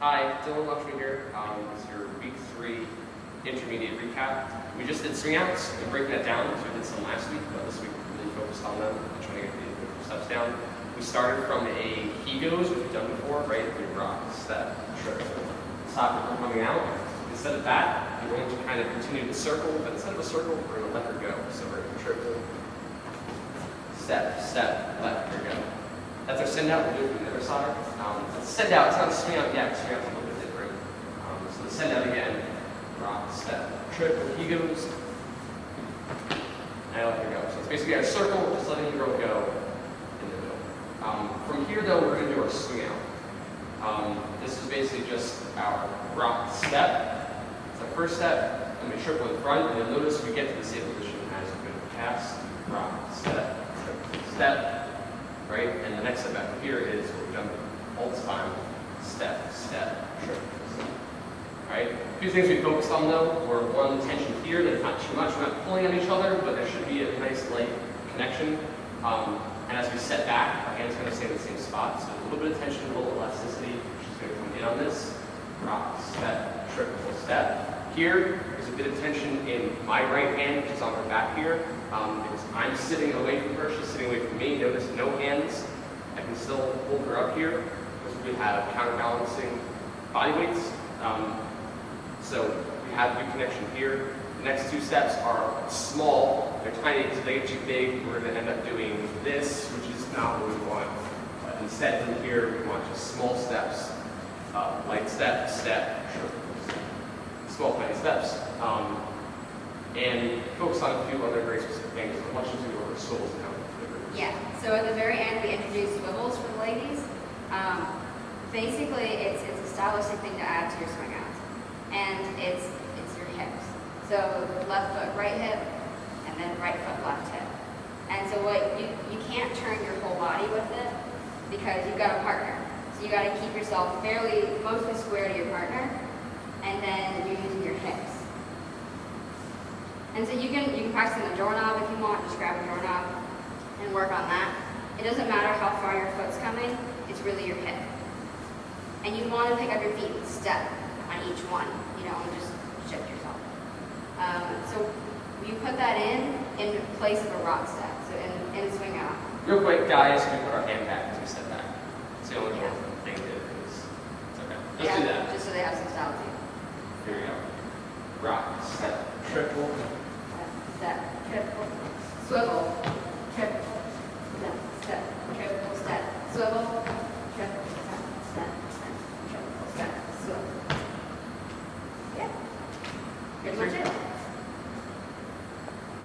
Hi, Lakshmi here. This is your week 3 intermediate recap. We just did swing outs and breaking that down, so we did some last week, but this week we really focused on them and trying to get the individual steps down. We started from a he goes, which we've done before, right? We rock, step, trip, stop it from coming out. Instead of that, we're going to kind of continue the circle, but instead of a circle, we're going to let her go. So we're going to triple, step, step, let her go. That's our send out. We'll do it from the other side. It's a send out. It's not a swing out yet. Swing out's a little bit different. So the send out again. Rock, step, triple. He goes. And I let her go. So it's basically our circle, just letting the girl go in the middle. From here, though, we're going to do our swing out. This is basically just our rock, step. It's our first step. And we triple in front. And you'll notice we get to the same position as we're going to pass. Rock, step, triple, step. Right? And the next step after here is what we've done all the time. Step, step, triple, step. Right? A few things we focused on though were one, tension here, that it's not too much, we're not pulling on each other, but there should be a nice light connection. And as we set back, our hand's going to stay in the same spot. So a little bit of tension, a little elasticity, which is going to come in on this. Rock, step, triple, step. Here, there's a bit of tension in my right hand, which is on her back here. Because I'm sitting away from her, she's sitting away from me. Notice no hands. I can still hold her up here because we have counterbalancing body weights. So we have good connection here. The next 2 steps are small. They're tiny, so they get too big. We're going to end up doing this, which is not what we want. But instead, from here, we want just small steps. Light step, step, small, tiny steps. And focus on a few other very specific things. I want you to go over swivels now. Yeah, so at the very end we introduced swivels for the ladies. Basically it's a stylistic thing to add to your swing outs. And it's your hips. So left foot, right hip, and then right foot, left hip. And so what you can't turn your whole body with it because you've got a partner. So you got to keep yourself mostly square to your partner, and then you're using your hips. And so you can practice on the doorknob if you want. Just grab a doorknob and work on that. It doesn't matter how far your foot's coming. It's really your hip. And you want to pick up your feet and step on each one, and just shift yourself. So you put that in place of a rock step, so in a swing out. Real quick, guys, we put our hand back as we step back. It's the only thing that is. It's okay. Let's do that. Just so they have some style too. Here we go. Rock, step, triple. Step, triple, swivel, triple, step, triple, step, swivel, triple, step, triple, step, swivel. Yeah, pretty much it.